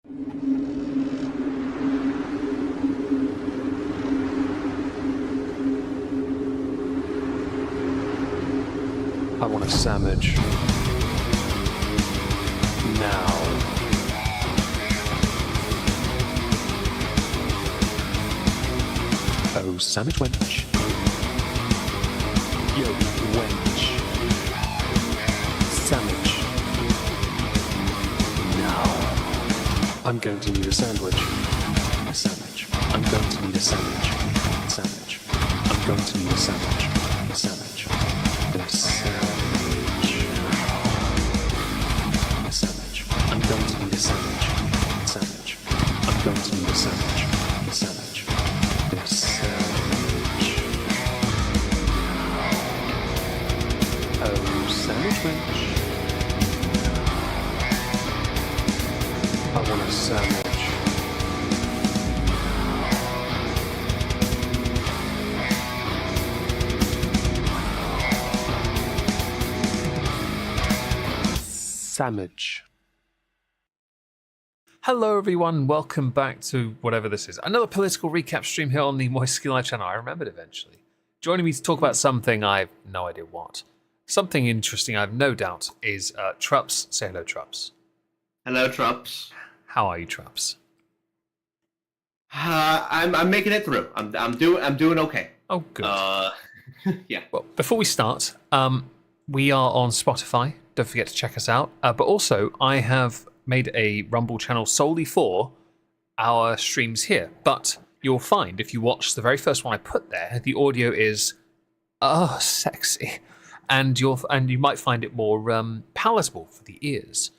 I want a sandwich. Now. Oh, sandwich wench. Yo, wench. Sandwich. Now. I'm going to need a sandwich. A sandwich. I'm going to need a sandwich. A sandwich. I'm going to need a sandwich. A sandwich. A sandwich. A sandwich. I'm going to need a sandwich. A sandwich. I'm going to need a sandwich. A sandwich. A sandwich. Oh, sandwich wench. I want a sandwich. Sandwich. Hello everyone, welcome back to whatever this is. Another political recap stream here on the Moist Ski Live channel. I remembered eventually. Joining me to talk about something I've no idea what. Something interesting I've no doubt is Trups. Say hello, Trups. Hello, Trups. How are you, Trups? I'm making it through. I'm doing okay. Oh, good. Yeah. Well, before we start, we are on Spotify. Don't forget to check us out. But also, I have made a Rumble channel solely for our streams here. But you'll find, if you watch the very first one I put there, the audio is, sexy. And you might find it more palatable for the ears.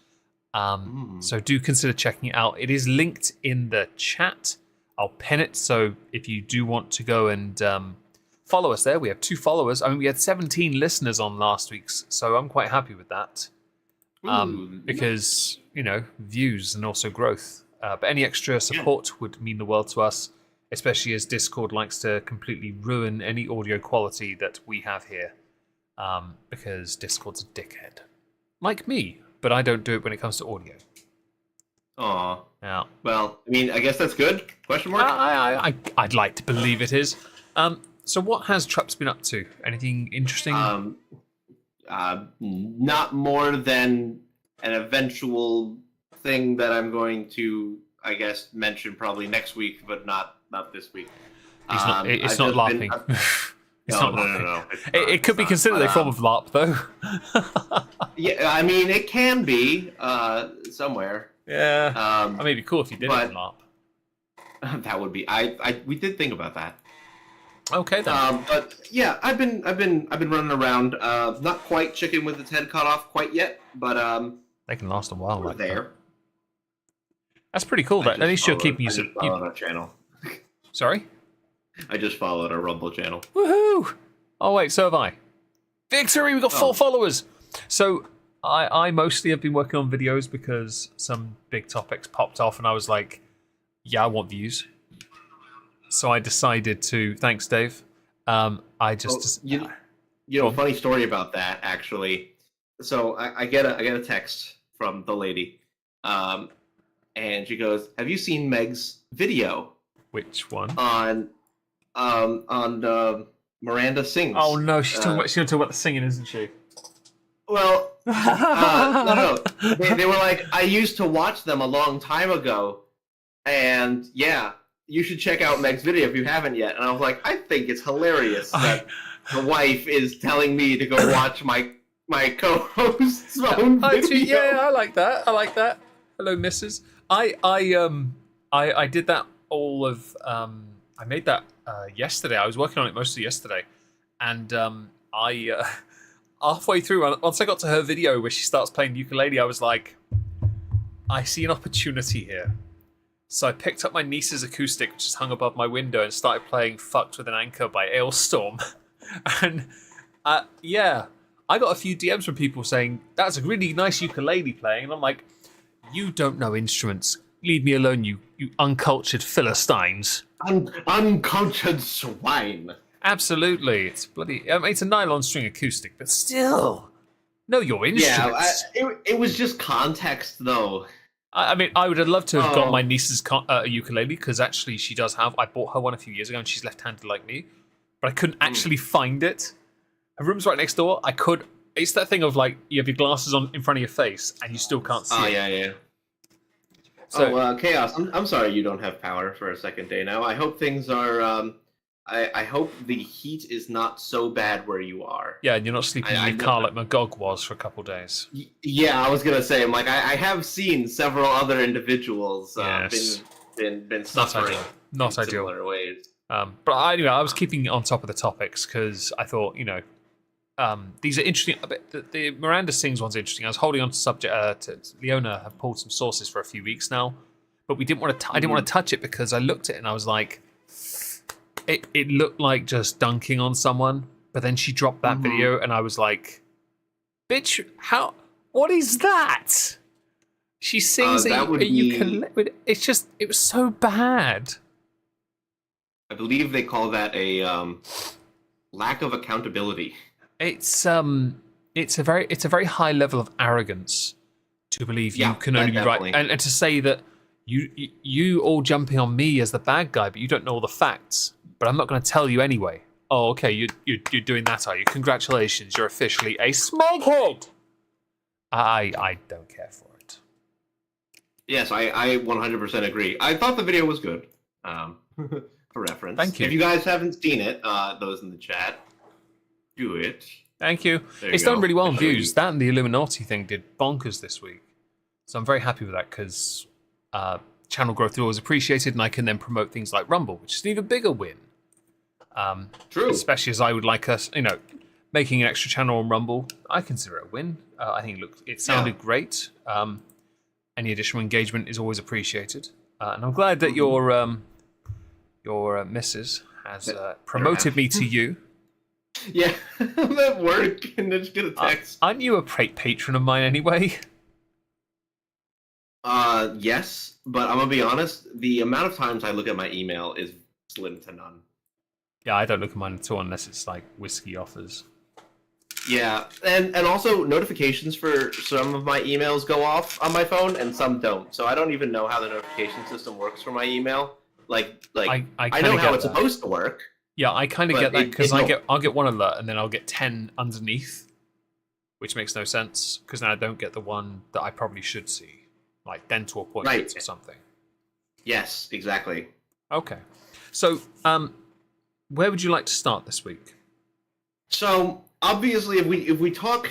So do consider checking it out. It is linked in the chat. I'll pin it, so if you do want to go and follow us there. We have 2 followers. I mean, we had 17 listeners on last week's, so I'm quite happy with that. Because, you know, views and also growth. But any extra support would mean the world to us, especially as Discord likes to completely ruin any audio quality that we have here. Because Discord's a dickhead. Like me, but I don't do it when it comes to audio. Aw. Yeah. Well, I mean, I guess that's good. Question mark? I'd like to believe it is. So what has Trups been up to? Anything interesting? Not more than an eventual thing that I'm going to, I guess, mention probably next week, but not this week. It's not LARPing. It's not LARPing. No. It could be considered a form of LARP, though. Yeah, I mean, it can be somewhere. Yeah. I mean, it'd be cool if you did it in LARP. That would be. We did think about that. Okay then. But yeah, I've been running around. Not quite chicken with its head cut off quite yet, but they can last a while. We're like there. That. That's pretty cool. At least you're keeping you. Followed our channel. Sorry. I just followed our Rumble channel. Woohoo! Oh wait, so have I. Victory! We got 4 followers. So I mostly have been working on videos because some big topics popped off, and I was like, yeah, I want views. So I decided to. Thanks, Dave. I just. You know, funny story about that actually. So I get a text from the lady, and she goes, "Have you seen Meg's video?" Which one? On Miranda Sings. Oh no, she's going to talk about the singing, isn't she? Well, no. They were like, I used to watch them a long time ago, and yeah, you should check out Meg's video if you haven't yet. And I was like, I think it's hilarious that the wife is telling me to go watch my co-host's own video. Yeah, I like that. Hello, Mrs. I did that all of. I made that yesterday. I was working on it mostly yesterday, and I halfway through, once I got to her video where she starts playing the ukulele, I was like, I see an opportunity here. So I picked up my niece's acoustic, which is hung above my window, and started playing "Fucked with an Anchor" by Ailstorm. And yeah, I got a few DMs from people saying that's a really nice ukulele playing, and I'm like, you don't know instruments. Leave me alone, you uncultured Philistines. Uncultured swine. Absolutely. It's bloody. It's a nylon string acoustic, but still, know your instruments. Yeah, it was just context, though. I mean, I would have loved to have got Oh. my niece's ukulele, because actually she does have. I bought her one a few years ago, and she's left-handed like me, but I couldn't actually find it. Her room's right next door. I could. It's that thing of like you have your glasses on in front of your face, and you still can't see Oh it. yeah. So Chaos. I'm sorry you don't have power for a second day now. I hope things are. I hope the heat is not so bad where you are. yeah, and you're not sleeping in I your know- car like Magog was for a couple of days. Yeah, I was gonna say. I'm like I have seen several other individuals Yes. been Not suffering ideal. Not in ideal. similar ways. But anyway, I was keeping on top of the topics because I thought, these are interesting. The Miranda Sings one's interesting. I was holding on to subject. Leona have pulled some sources for a few weeks now, but we didn't want to. I didn't want to touch it because I looked at it and I was like, it looked like just dunking on someone. But then she dropped that video, and I was like, bitch, how? What is that? She sings that would be- ukulele. It was so bad. I believe they call that a lack of accountability. It's a very high level of arrogance to believe you Yeah, can only be definitely. right, and to say that you all jumping on me as the bad guy, but you don't know all the facts. But I'm not going to tell you anyway. Oh, okay, you're doing that, are you? Congratulations, you're officially a smeghead. I don't care for it. Yes, I 100% agree. I thought the video was good. For reference. Thank you. If you guys haven't seen it, those in the chat, do it. Thank you. There It's you done go. really well in That's what views. That and the Illuminati thing did bonkers this week. So I'm very happy with that because channel growth is always appreciated, and I can then promote things like Rumble, which is an even bigger win. True. Especially as I would like us, making an extra channel on Rumble. I consider it a win. I think it sounded great. Any additional engagement is always appreciated, and I'm glad that your missus has promoted me to you. Yeah, I'm at work and then just get a text. Aren't you a patron of mine anyway? Yes, but I'm gonna be honest. The amount of times I look at my email is slim to none. Yeah, I don't look at mine at all unless it's like whiskey offers. Yeah, and also notifications for some of my emails go off on my phone and some don't. So I don't even know how the notification system works for my email. Like I I kinda know how get it's that. supposed to work. Yeah, I kind of But get that it because don't. I'll get one alert and then I'll get 10 underneath, which makes no sense because then I don't get the one that I probably should see, like dental appointments Right. or something. Yes, exactly. Okay, so where would you like to start this week? So obviously, if we talk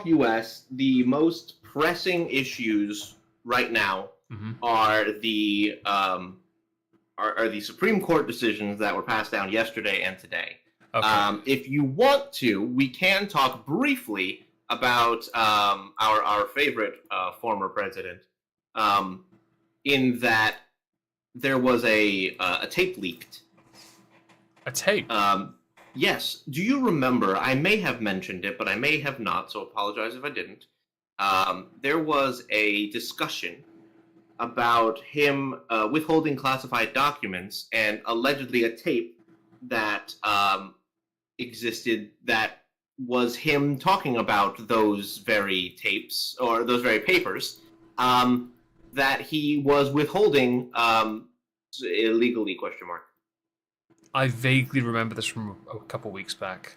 U.S., the most pressing issues right now Mhm. are the Supreme Court decisions that were passed down yesterday and today. Okay. If you want to, we can talk briefly about our favorite former president. In that there was a tape leaked. A tape. Yes. Do you remember? I may have mentioned it, but I may have not. So apologize if I didn't. There was a discussion about him withholding classified documents and allegedly a tape that existed that was him talking about those very tapes or those very papers that he was withholding illegally, question mark. I vaguely remember this from a couple weeks back.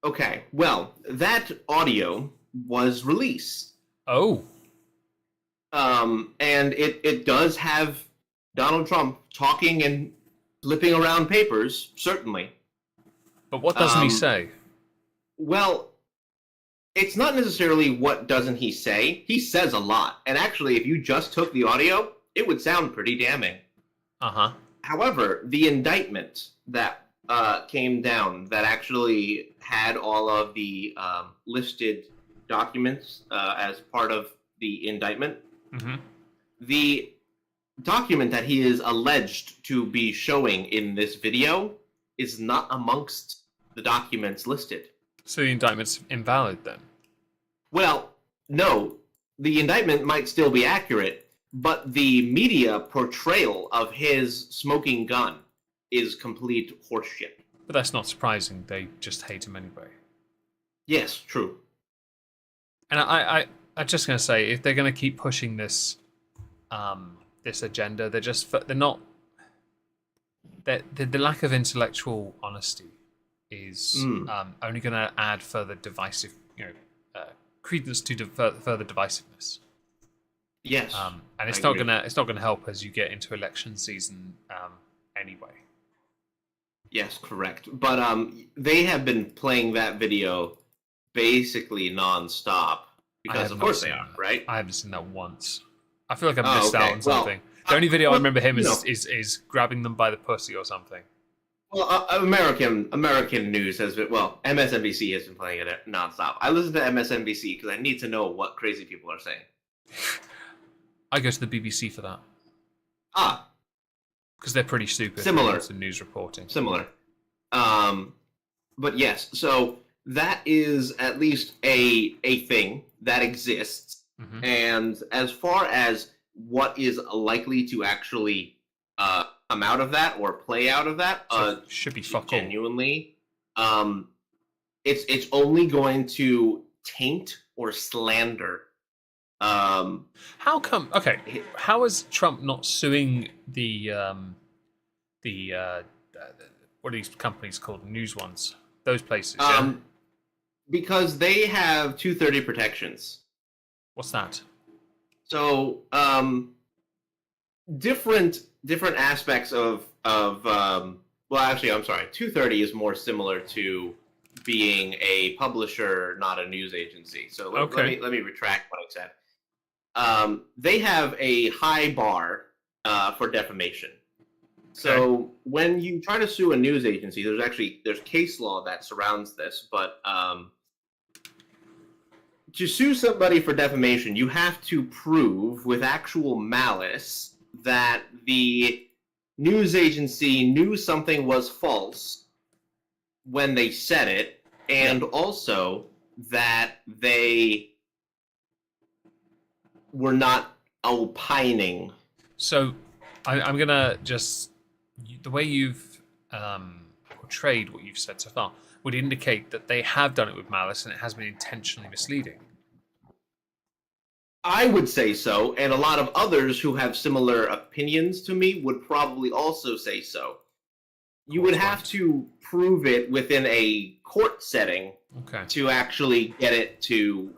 Okay, well, that audio was released. Oh. And it does have Donald Trump talking and flipping around papers, certainly. But what doesn't he say? Well, it's not necessarily what doesn't he say. He says a lot. And actually, if you just took the audio, it would sound pretty damning. Uh-huh. However, the indictment that came down that actually had all of the listed documents as part of the indictment, Mm-hmm. the document that he is alleged to be showing in this video is not amongst the documents listed. So the indictment's invalid then? Well, no, the indictment might still be accurate, but the media portrayal of his smoking gun is complete horseshit. But that's not surprising. They just hate him anyway. Yes, true. And I'm just going to say, if they're going to keep pushing this this agenda. They're not. The lack of intellectual honesty is only going to add further divisive, credence to further divisiveness. Yes, and it's not gonna help as you get into election season anyway. Yes, correct. But they have been playing that video basically nonstop because of course they are, right? I haven't seen that once. I feel like I've missed out on something. Well, the only video I remember him is grabbing them by the pussy or something. Well, American news has been, MSNBC has been playing it nonstop. I listen to MSNBC because I need to know what crazy people are saying. I go to the BBC for that. Because they're pretty stupid. Similar to news reporting. Similar. But yes, so that is at least a thing that exists. Mm-hmm. And as far as what is likely to actually come out of that or play out of that, should be genuinely, it's only going to taint or slander. How come? Okay, how is Trump not suing the what are these companies called? News ones, those places. Because they have 230 protections. What's that? So, different aspects of actually, I'm sorry. 230 is more similar to being a publisher, not a news agency. So let me retract what I said. They have a high bar for defamation. So when you try to sue a news agency, there's case law that surrounds this, but to sue somebody for defamation, you have to prove with actual malice that the news agency knew something was false when they said it, and also that they were not opining. So I'm going to just... The way you've portrayed what you've said so far would indicate that they have done it with malice and it has been intentionally misleading. I would say so, and a lot of others who have similar opinions to me would probably also say so. You would have to prove it within a court setting to actually get it to,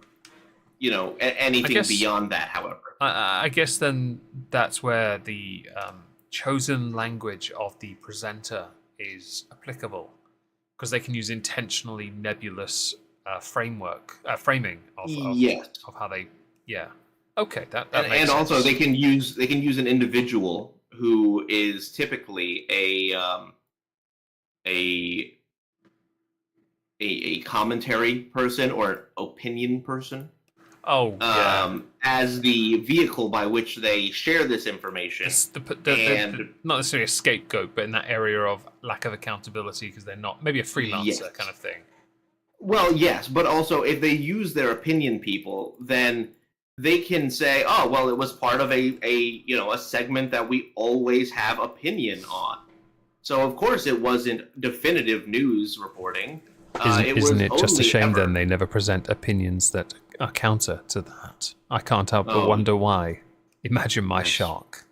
anything beyond that, however. I guess then that's where the chosen language of the presenter is applicable, because they can use intentionally nebulous framing of how they... Yeah. Okay. That makes sense. And also they can use an individual who is typically a commentary person or an opinion person. Oh, yeah. As the vehicle by which they share this information. Not necessarily a scapegoat, but in that area of lack of accountability because they're not... Maybe a freelancer kind of thing. Well, yes, but also if they use their opinion people, then they can say, "Oh, well, it was part of a segment that we always have opinion on." So of course it wasn't definitive news reporting. Isn't it just a shame then they never present opinions that are counter to that? I can't help but wonder why. Imagine my shock.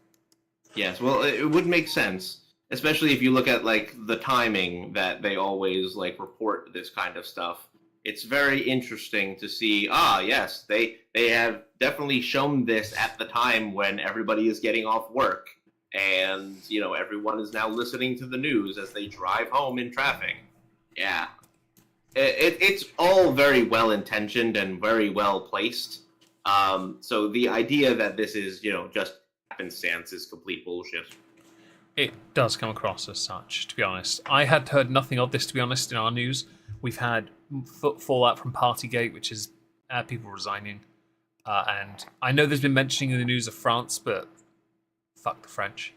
Yes, well, it would make sense, especially if you look at the timing that they always report this kind of stuff. It's very interesting to see. Yes, they have definitely shown this at the time when everybody is getting off work, and everyone is now listening to the news as they drive home in traffic. Yeah, it's all very well intentioned and very well placed. So the idea that this is just happenstance is complete bullshit. It does come across as such, to be honest. I had heard nothing of this, to be honest, in our news. We've had fallout from Partygate, which is people resigning. And I know there's been mentioning in the news of France, but fuck the French.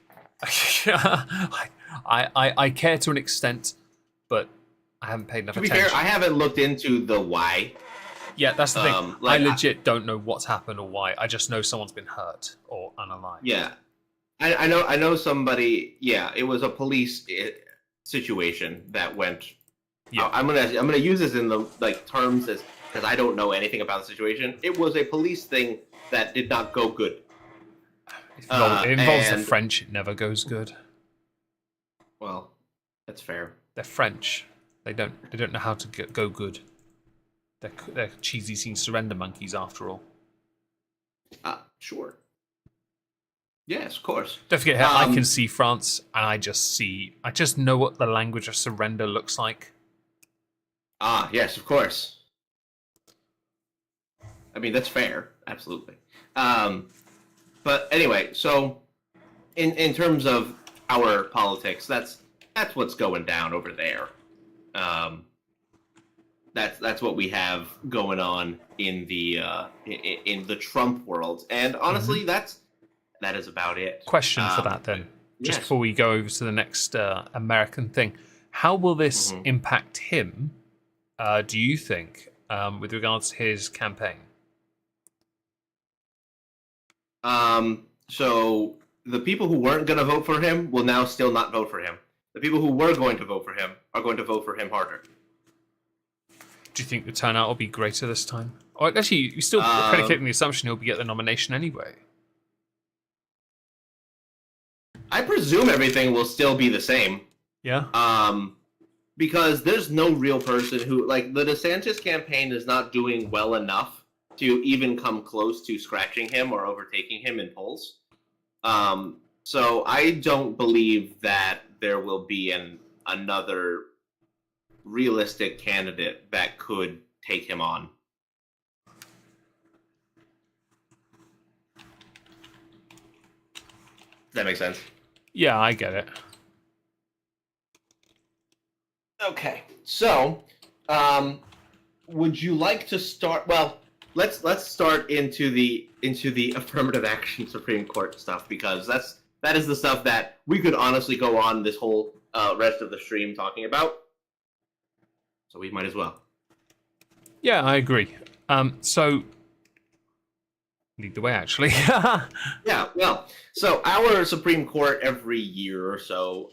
I care to an extent, but I haven't paid enough attention. To be fair, I haven't looked into the why. Yeah, that's the thing. I legit don't know what's happened or why. I just know someone's been hurt or unalive. Yeah. I know somebody. Yeah, it was a police situation that went. Yeah, I'm gonna use this in the terms as because I don't know anything about the situation. It was a police thing that did not go good. If it involves the and- French, it never goes good. Well, that's fair. They're French. They don't know how to go good. They're cheesy scene surrender monkeys after all. Sure. Yes, of course. Don't forget how I can see France, and I just know what the language of surrender looks like. Yes, of course. I mean, that's fair, absolutely. But anyway, so in terms of our politics, that's what's going down over there. That's what we have going on in the Trump world, and honestly, that is about it. Question for that then, just yes. before we go over to the next American thing, how will this impact him? Do you think, with regards to his campaign? So the people who weren't going to vote for him will now still not vote for him. The people who were going to vote for him are going to vote for him harder. Do you think the turnout will be greater this time? Or actually, you're still predicating the assumption he'll get the nomination anyway. I presume everything will still be the same. Yeah. Because there's no real person who, like, the DeSantis campaign is not doing well enough to even come close to scratching him or overtaking him in polls. So I don't believe that there will be another realistic candidate that could take him on. Does that make sense? Yeah, I get it. Okay, so would you like to start? Well, let's start into the affirmative action Supreme Court stuff, because that is the stuff that we could honestly go on this whole rest of the stream talking about. So we might as well. Yeah, I agree. So lead the way, actually. Yeah, well, so our Supreme Court every year or so,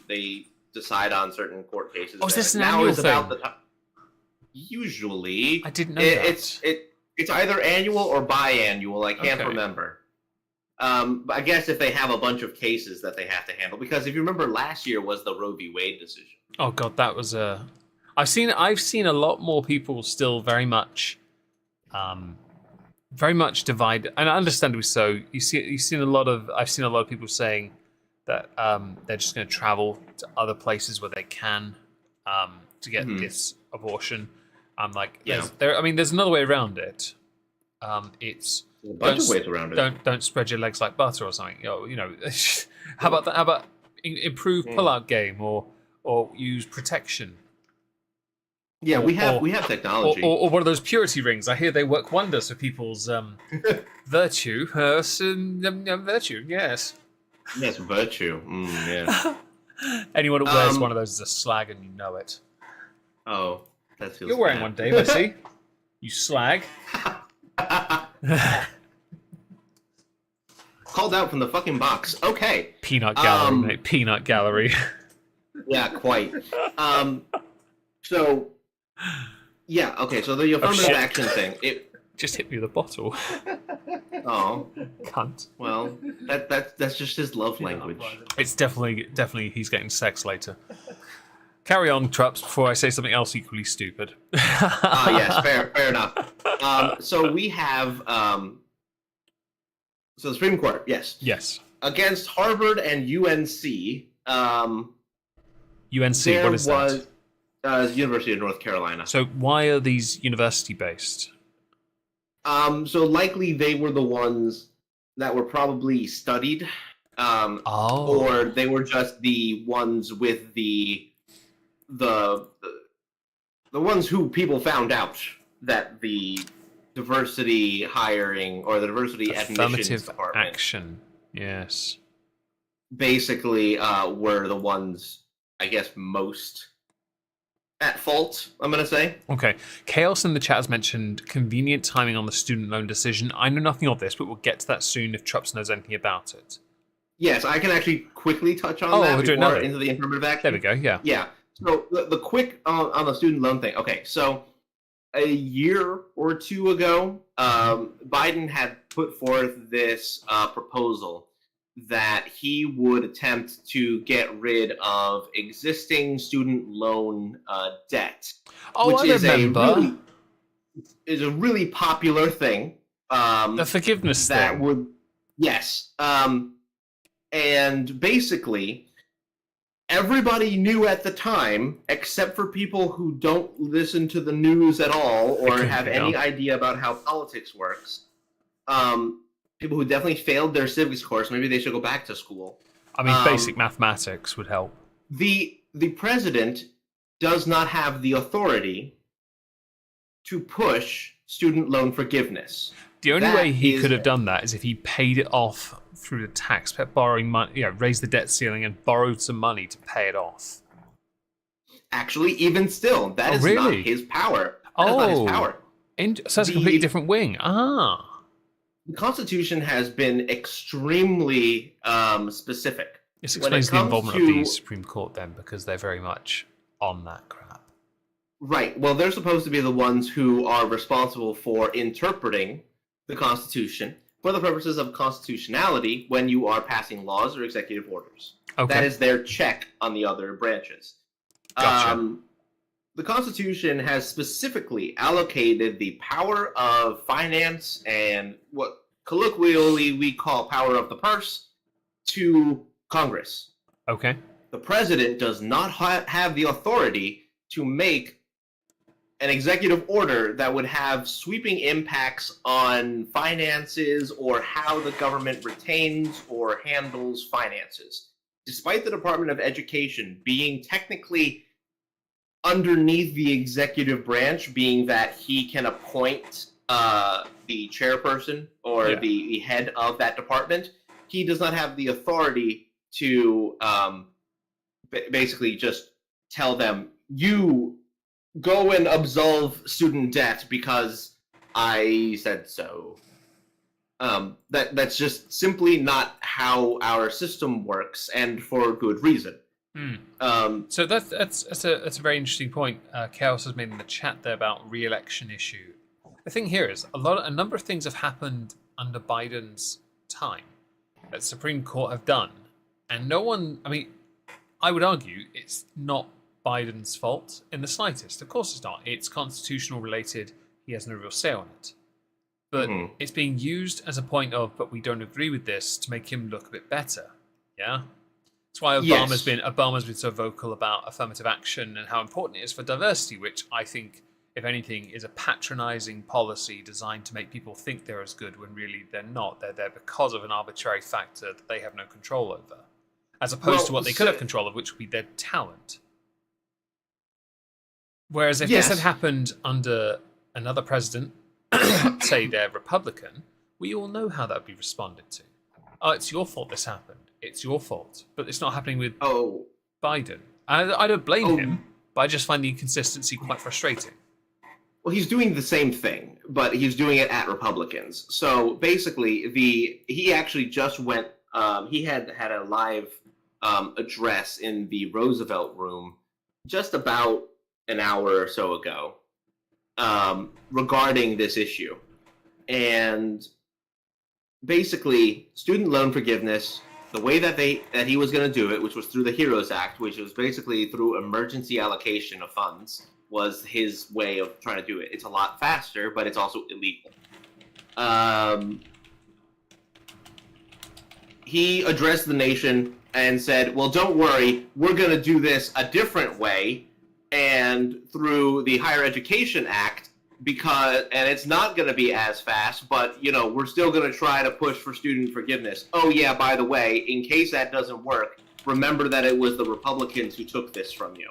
they decide on certain court cases. Oh, is this an now annual is about thing? the time. Usually, I didn't know that. It's either annual or biannual. I can't Okay. remember. But I guess if they have a bunch of cases that they have to handle, because if you remember, last year was the Roe v. Wade decision. Oh god, that was a. I've seen a lot more people still very much divided, and understandably so. I've seen a lot of people saying that they're just going to travel to other places where they can to get this abortion. I'm like, there's another way around it. It's There's a bunch of ways around it. Don't spread your legs like butter or something. You know, how about that? How about improve pull-out game or use protection? Yeah, we have technology. Or one of those purity rings. I hear they work wonders for people's virtue. Virtue, yes. Yes, virtue. Yeah. Anyone who wears one of those is a slag, and you know it. Oh, that feels. You're wearing bad. one, Dave. I see. You slag. Called out from the fucking box. Okay. Peanut gallery, mate. Peanut gallery. Yeah, quite. So, yeah, okay. So the affirmative shit. action thing. Just hit me with a bottle. Oh, Cunt. well, that's just his love language. It's definitely he's getting sex later. Carry on, Trups, before I say something else equally stupid. Yes, fair enough. So we have so the Supreme Court, yes, against Harvard and UNC. UNC, there what is was, that? University of North Carolina. So why are these university based? So likely they were the ones that were probably studied, or they were just the ones with the ones who people found out that the diversity hiring or the diversity admissions Affirmative department action. Yes. basically were the ones, I guess, most at fault, I'm going to say. Okay. Chaos in the chat has mentioned convenient timing on the student loan decision. I know nothing of this, but we'll get to that soon if Trups knows anything about it. Yes, I can actually quickly touch on we'll that do it before now. into the affirmative action. There we go, yeah. Yeah. So the quick on the student loan thing. Okay, so a year or two ago, Biden had put forth this proposal that he would attempt to get rid of existing student loan debt, Oh, which I remember. is a really popular thing. The forgiveness that thing. would yes, and basically everybody knew at the time, except for people who don't listen to the news at all or couldn't have be any done. idea about how politics works. People who definitely failed their civics course, maybe they should go back to school. I mean, basic mathematics would help. The president does not have the authority to push student loan forgiveness. The only That way he is- could have done that is if he paid it off through the tax, borrowing money, raised the debt ceiling and borrowed some money to pay it off. Actually, even still, that is really? not his power. That is not his power. So that's a completely different wing. The Constitution has been extremely specific. This When it explains the comes involvement to- of the Supreme Court then, because they're very much on that crap. Right. Well, they're supposed to be the ones who are responsible for interpreting the Constitution for the purposes of constitutionality when you are passing laws or executive orders. Okay. That is their check on the other branches. Gotcha. The Constitution has specifically allocated the power of finance and what colloquially we call power of the purse to Congress. Okay. The president does not have the authority to make an executive order that would have sweeping impacts on finances or how the government retains or handles finances. Despite the Department of Education being technically underneath the executive branch, being that he can appoint the chairperson or the head of that department, he does not have the authority to basically just tell them, you go and absolve student debt because I said so. That's just simply not how our system works, and for good reason. So that's a very interesting point. Chaos has made in the chat there about re-election issue. The thing here is a number of things have happened under Biden's time that the Supreme Court have done, and no one. I mean, I would argue it's not Biden's fault in the slightest. Of course, it's not. It's constitutional related. He has no real say on it. But it's being used as a point of, but we don't agree with this, to make him look a bit better. Yeah? That's why Obama's been so vocal about affirmative action and how important it is for diversity, which I think, if anything, is a patronizing policy designed to make people think they're as good when really they're not. They're there because of an arbitrary factor that they have no control over, as opposed to what they could have control of, which would be their talent. Whereas if this had happened under another president, say they're Republican, we all know how that would be responded to. Oh, it's your fault this happened. It's your fault. But it's not happening with Biden. I don't blame him, but I just find the inconsistency quite frustrating. Well, he's doing the same thing, but he's doing it at Republicans. So basically, he actually just went. He had a live address in the Roosevelt Room just about an hour or so ago regarding this issue, and basically, student loan forgiveness. The way that he was going to do it, which was through the HEROES Act, which was basically through emergency allocation of funds, was his way of trying to do it. It's a lot faster, but it's also illegal. He addressed the nation and said, well, don't worry, we're going to do this a different way, and through the Higher Education Act, and it's not going to be as fast, but, we're still going to try to push for student forgiveness. Oh, yeah, by the way, in case that doesn't work, remember that it was the Republicans who took this from you.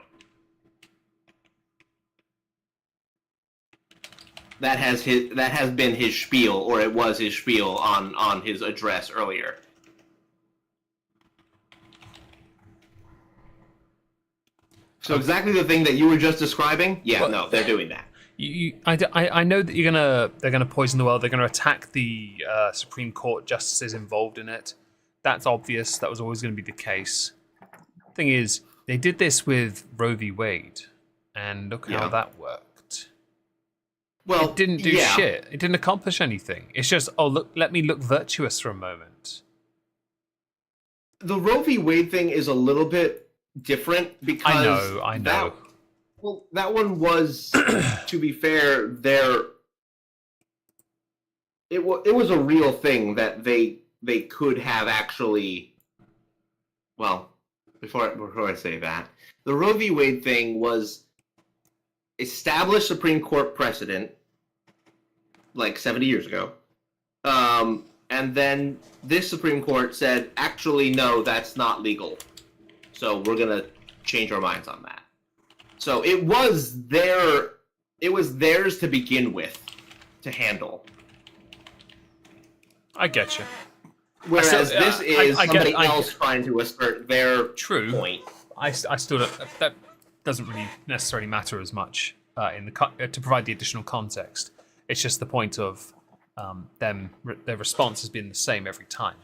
That has been his spiel, or it was his spiel on his address earlier. So exactly the thing that you were just describing, they're doing that. I know that they're gonna poison the well. They're gonna attack the Supreme Court justices involved in it. That's obvious. That was always going to be the case. Thing is, they did this with Roe v. Wade, and look how that worked. Well, It didn't do yeah, shit. It didn't accomplish anything. It's just, oh, look, let me look virtuous for a moment. the Roe v. Wade thing is a little bit different because I know. that one was, to be fair, it was a real thing that they could have actually. Well, before I say that, the Roe v. Wade thing was established Supreme Court precedent like 70 years ago. And then this Supreme Court said, actually, no, that's not legal. So we're going to change our minds on that. So it was theirs to begin with to handle. I get you. Whereas still- this is I get- somebody I- else trying to assert their True. point. I still don't. That doesn't really necessarily matter as much to provide the additional context. It's just the point of their response has been the same every time.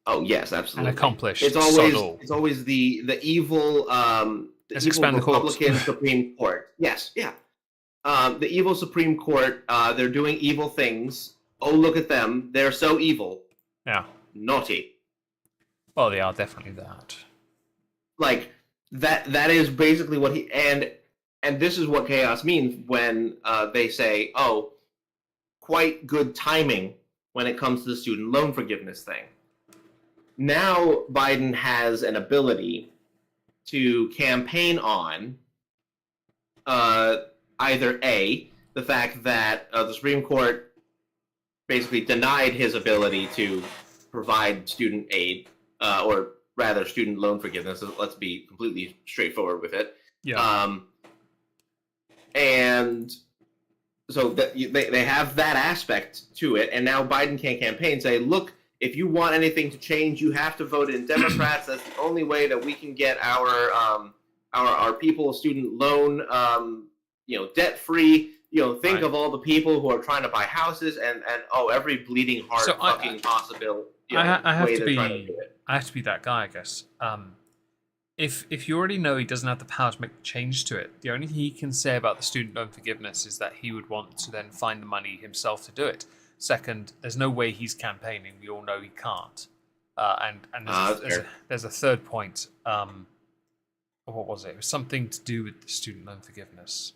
Oh yes, absolutely. And accomplished. It's always the evil Let's expand the courts. Republican Supreme Court. Yes, yeah. The evil Supreme Court. They're doing evil things. Oh, look at them! They're so evil. Yeah. Naughty. Well, they are definitely that. Like that is basically what and this is what chaos means when they say, oh, quite good timing when it comes to the student loan forgiveness thing. Now Biden has an ability to campaign on either A, the fact that the Supreme Court basically denied his ability to provide student aid, or rather student loan forgiveness. Let's be completely straightforward with it. Yeah. And so they have that aspect to it, and now Biden can campaign, say, look, if you want anything to change, you have to vote in Democrats. That's the only way that we can get our people student loan, debt free. Think Right. of all the people who are trying to buy houses, and every bleeding heart possible. I have way to they're trying to be. do it. I have to be that guy, I guess. If you already know he doesn't have the power to make the change to it, the only thing he can say about the student loan forgiveness is that he would want to then find the money himself to do it. Second, there's no way he's campaigning. We all know he can't. And there's a third point. What was it? It was something to do with the student loan forgiveness.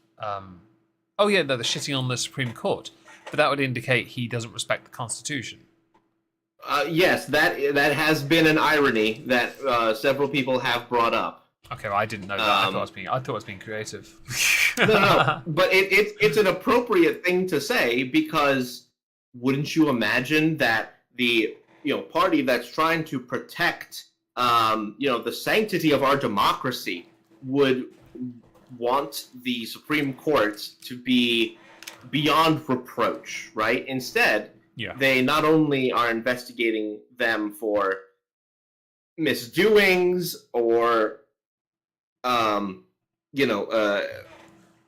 Oh yeah, no, the shitting on the Supreme Court. But that would indicate he doesn't respect the Constitution. Yes, that has been an irony that several people have brought up. Okay, well, I didn't know that. I thought I was being creative. No, but it's an appropriate thing to say, because wouldn't you imagine that the party that's trying to protect the sanctity of our democracy would want the Supreme Court to be beyond reproach, right? Instead, they not only are investigating them for misdoings or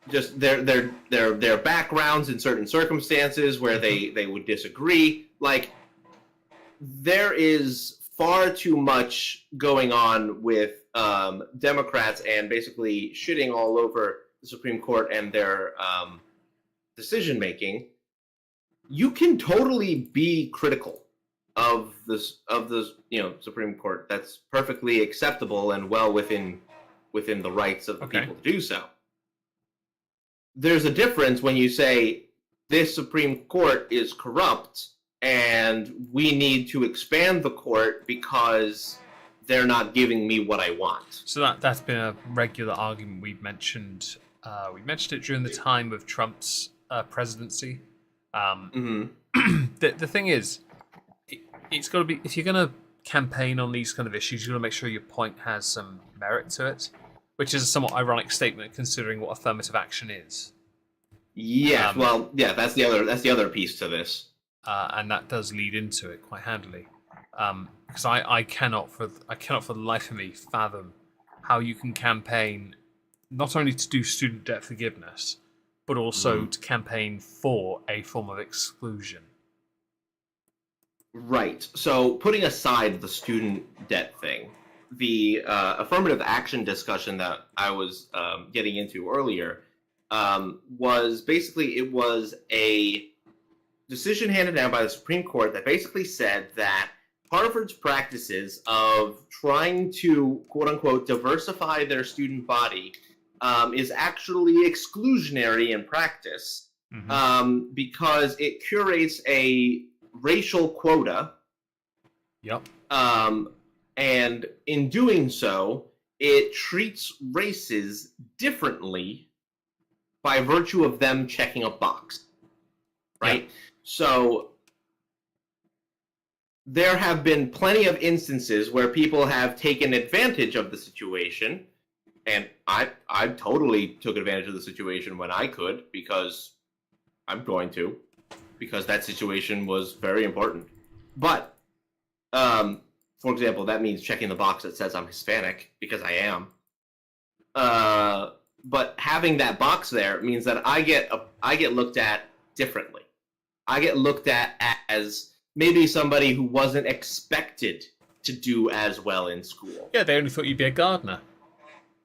just their backgrounds in certain circumstances where they would disagree. Like, there is far too much going on with Democrats and basically shitting all over the Supreme Court and their decision making. You can totally be critical of the Supreme Court. That's perfectly acceptable and well within the rights of the people to do so. There's a difference when you say this Supreme Court is corrupt and we need to expand the court because they're not giving me what I want. So that's been a regular argument we've mentioned. We mentioned it during the time of Trump's presidency. The thing is, it's got to be, if you're going to campaign on these kind of issues, you've got to make sure your point has some merit to it, which is a somewhat ironic statement considering what affirmative action is. Yes, that's the other piece to this, and that does lead into it quite handily. Because I cannot for the life of me fathom how you can campaign not only to do student debt forgiveness, but also to campaign for a form of exclusion. Right. So putting aside the student debt thing, the affirmative action discussion that I was getting into earlier was basically it was a decision handed down by the Supreme Court that basically said that Harvard's practices of trying to, quote unquote, diversify their student body is actually exclusionary in practice because it curates a racial quota. Yep. And in doing so, it treats races differently by virtue of them checking a box. Right? Yep. So there have been plenty of instances where people have taken advantage of the situation, and I totally took advantage of the situation when I could, because I'm going to, because that situation was very important. But, for example, that means checking the box that says I'm Hispanic, because I am. But having that box there means that I get looked at differently. I get looked at as maybe somebody who wasn't expected to do as well in school. Yeah, they only thought you'd be a gardener.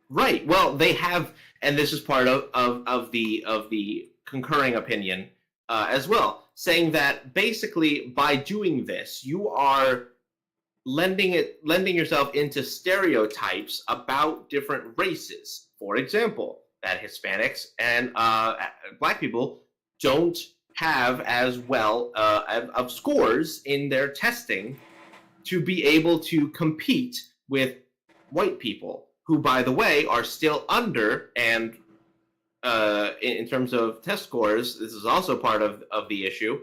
Right. Well, they have, and this is part of the concurring opinion as well, saying that basically by doing this, you are lending yourself into stereotypes about different races. For example, that Hispanics and Black people don't have as well of scores in their testing to be able to compete with white people, who, by the way, are still under, and in terms of test scores, this is also part of the issue,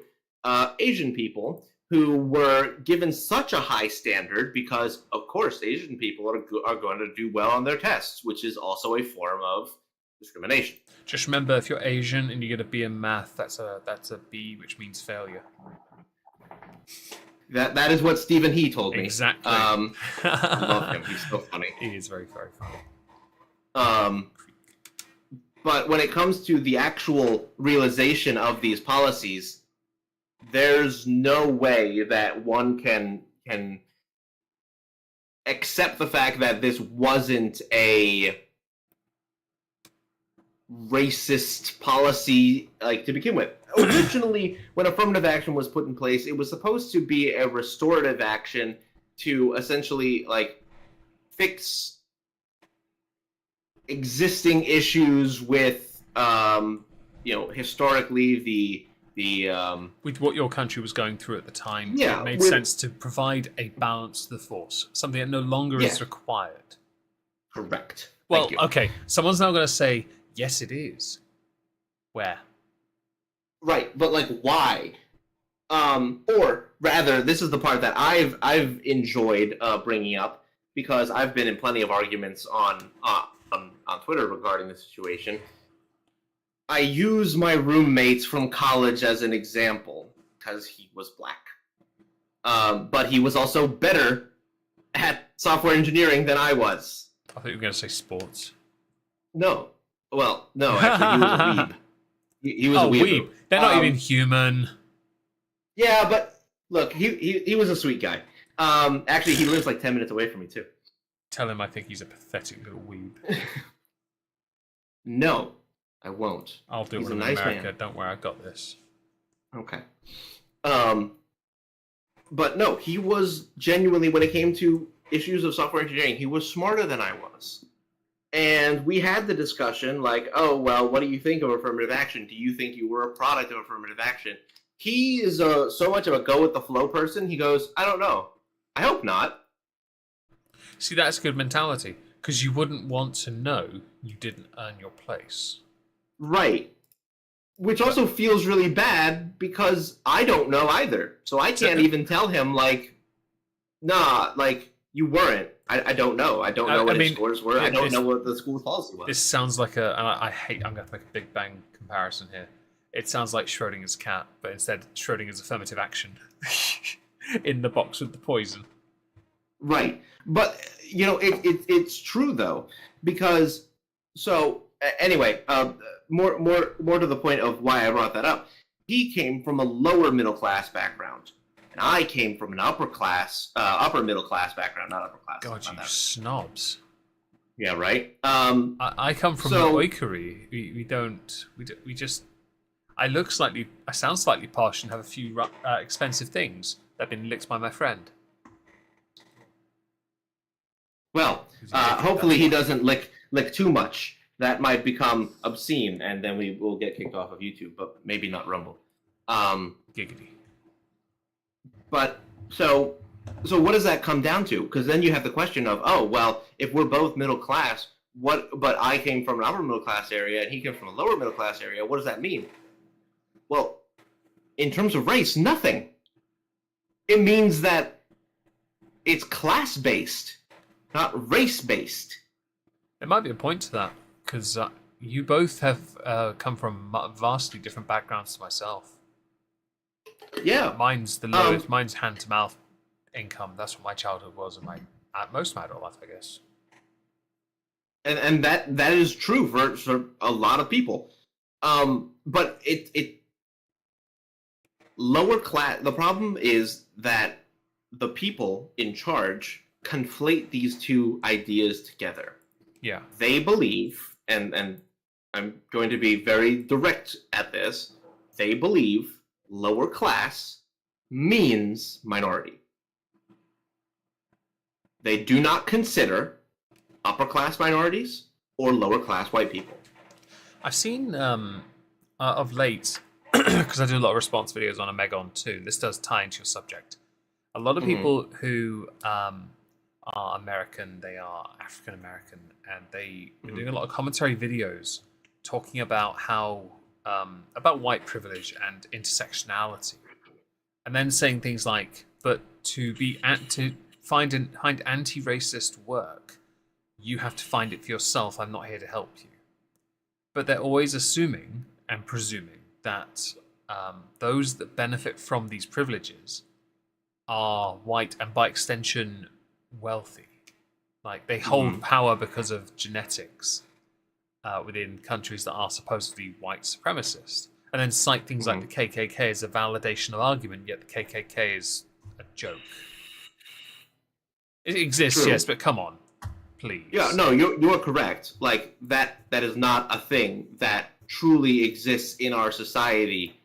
Asian people, who were given such a high standard because, of course, Asian people are going to do well on their tests, which is also a form of discrimination. Just remember, if you're Asian and you get a B in math, that's a B, which means failure. That is what Stephen He told me. Exactly. I love him. He's so funny. He is very, very funny. But when it comes to the actual realization of these policies, there's no way that one can accept the fact that this wasn't a racist policy, like, to begin with. Originally, when affirmative action was put in place, it was supposed to be a restorative action to essentially, like, fix existing issues with, historically the with what your country was going through at the time. Yeah, it made sense to provide a balance to the force, something that no longer is required. Correct. Well, okay, someone's now going to say, yes, it is. Where? Right, but like, why? Or rather, this is the part that I've enjoyed bringing up, because I've been in plenty of arguments on Twitter regarding the situation. I use my roommates from college as an example because he was Black, but he was also better at software engineering than I was. I thought you were going to say sports. No. Well, no, actually, he was a weeb. He was a weeb. They're not even human. Yeah, but look, he was a sweet guy. Actually, he lives like 10 minutes away from me, too. Tell him I think he's a pathetic little weeb. No, I won't. I'll do it in nice America. Man. Don't worry, I got this. Okay. But no, he was genuinely, when it came to issues of software engineering, he was smarter than I was. And we had the discussion like, oh, well, what do you think of affirmative action? Do you think you were a product of affirmative action? He is so much of a go-with-the-flow person. He goes, I don't know. I hope not. See, that's a good mentality, because you wouldn't want to know you didn't earn your place. Right. Which also feels really bad, because I don't know either. So I can't even tell him, like, nah, like, you weren't. I don't know. I don't know what his scores were. I don't know what the school's policy was. This sounds like I'm going to make a Big Bang comparison here. It sounds like Schrodinger's cat, but instead Schrodinger's affirmative action in the box with the poison. Right. But, it's true, though, because, so, anyway, more to the point of why I brought that up, he came from a lower middle class background. And I came from an upper middle class background, not upper class. God, you snobs. Yeah, right. I come from the So oikery. We just. I sound slightly posh and have a few expensive things that have been licked by my friend. well, Who's addicted, hopefully that's he why. doesn't lick too much. That might become obscene, and then we will get kicked off of YouTube, but maybe not Rumble. Um, Giggity. but so so what does that come down to? Because then you have the question of, oh well, if we're both middle class, what? But I came from an upper middle class area, and he came from a lower middle class area. What does that mean? Well, in terms of race, nothing. It means that it's class based, not race based. There might be a point to that because you both have come from vastly different backgrounds to myself. Yeah. Mine's the lowest. Mine's hand to mouth income. That's what my childhood was, and my at most of my adult life, I guess. And that is true for a lot of people. But it lower class. The problem is that the people in charge conflate these two ideas together. Yeah. They believe, and I'm going to be very direct at this. They believe lower class means minority. They do not consider upper class minorities or lower class white people. I've seen of late because I do a lot of response videos on Omegon too. This does tie into your subject. A lot of people who are American, they are African American, and they are doing a lot of commentary videos talking about how about white privilege and intersectionality, and then saying things like, "But to find anti-racist work, you have to find it for yourself. I'm not here to help you." But they're always assuming and presuming that those that benefit from these privileges are white and by extension wealthy. Like they hold power because of genetics within countries that are supposedly white supremacist. And then cite things like the KKK as a validation of argument, yet the KKK is a joke. It exists, True. yes, but come on, please. Yeah, no, you're correct. Like that is not a thing that truly exists in our society,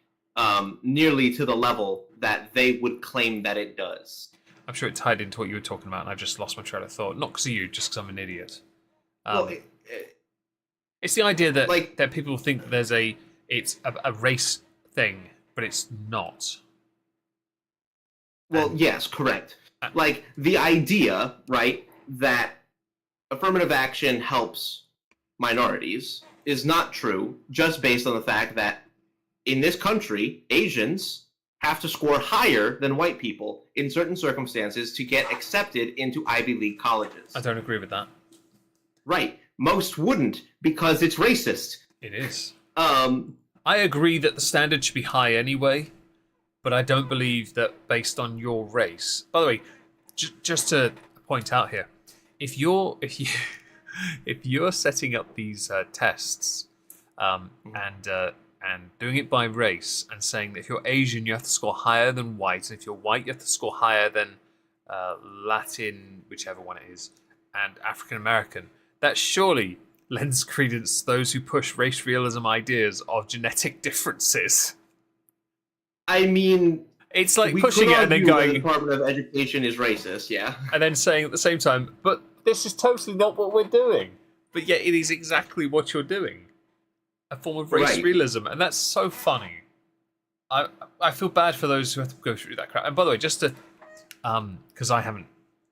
nearly to the level that they would claim that it does. I'm sure it tied into what you were talking about, and I've just lost my train of thought. Not because of you, just because I'm an idiot. Well, It's the idea that like- that people think that there's it's a race thing, but it's not. well, yes, correct. Like the idea, right, that affirmative action helps minorities is not true just based on the fact that in this country, Asians have to score higher than white people in certain circumstances to get accepted into Ivy League colleges. I don't agree with that. Right. Most wouldn't because it's racist. It is. I agree that the standard should be high anyway, but I don't believe that based on your race. By the way, just to point out here, if you're setting up these tests and doing it by race and saying that if you're Asian you have to score higher than white, and if you're white you have to score higher than Latin, whichever one it is, and African American, that surely lends credence to those who push race realism ideas of genetic differences. I mean, it's like pushing it and then going, the Department of Education is racist, yeah, and then saying at the same time, but this is totally not what we're doing. But yet it is exactly what you're doing. A form of race realism, and that's so funny. I feel bad for those who have to go through that crap. And by the way, just to because I haven't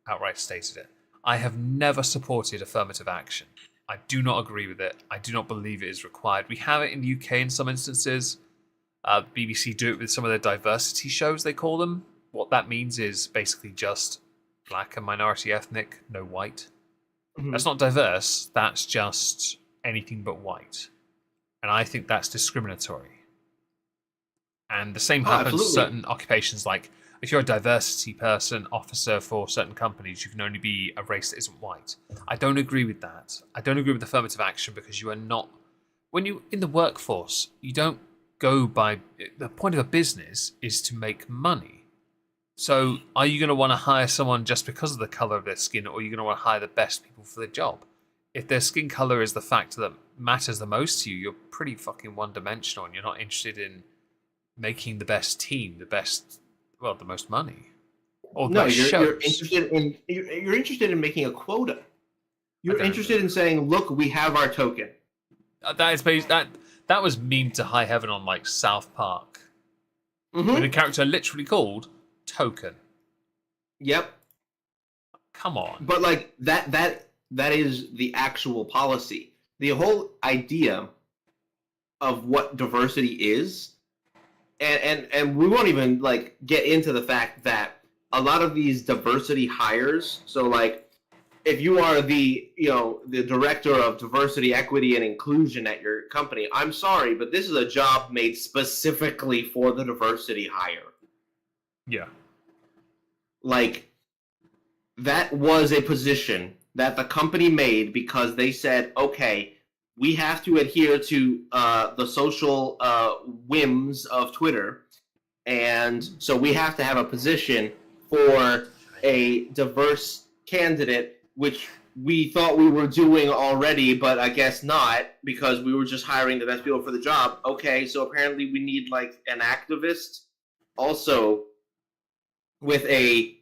outright stated it, I have never supported affirmative action. I do not agree with it. I do not believe it is required. We have it in the UK in some instances. BBC do it with some of their diversity shows, they call them. What that means is basically just black and minority ethnic, no white. That's not diverse, that's just anything but white. And I think that's discriminatory. And the same happens to certain occupations, like if you're a diversity person, officer for certain companies, you can only be a race that isn't white. I don't agree with that. I don't agree with affirmative action because you are not... When you're in the workforce, you don't go by... The point of a business is to make money. So are you going to want to hire someone just because of the colour of their skin, or are you going to want to hire the best people for the job? if their skin color is the factor that matters the most to you, you're pretty fucking one-dimensional, and you're not interested in making the best team, the most money, or the No, best you're shows. you're interested in making a quota. You're don't interested in saying, "Look, we have our token." That is based that was memed to high heaven on like South Park, Mm-hmm. with a character literally called Token. Yep. Come on. But like that is the actual policy. The whole idea of what diversity is, and we won't even like get into the fact that a lot of these diversity hires, so like if you are the director of diversity, equity, and inclusion at your company, I'm sorry, but this is a job made specifically for the diversity hire. Yeah. Like, that was a position that the company made because they said, okay, we have to adhere to the social whims of Twitter, and so we have to have a position for a diverse candidate, which we thought we were doing already, but I guess not, because we were just hiring the best people for the job. Okay, so apparently we need like an activist also with a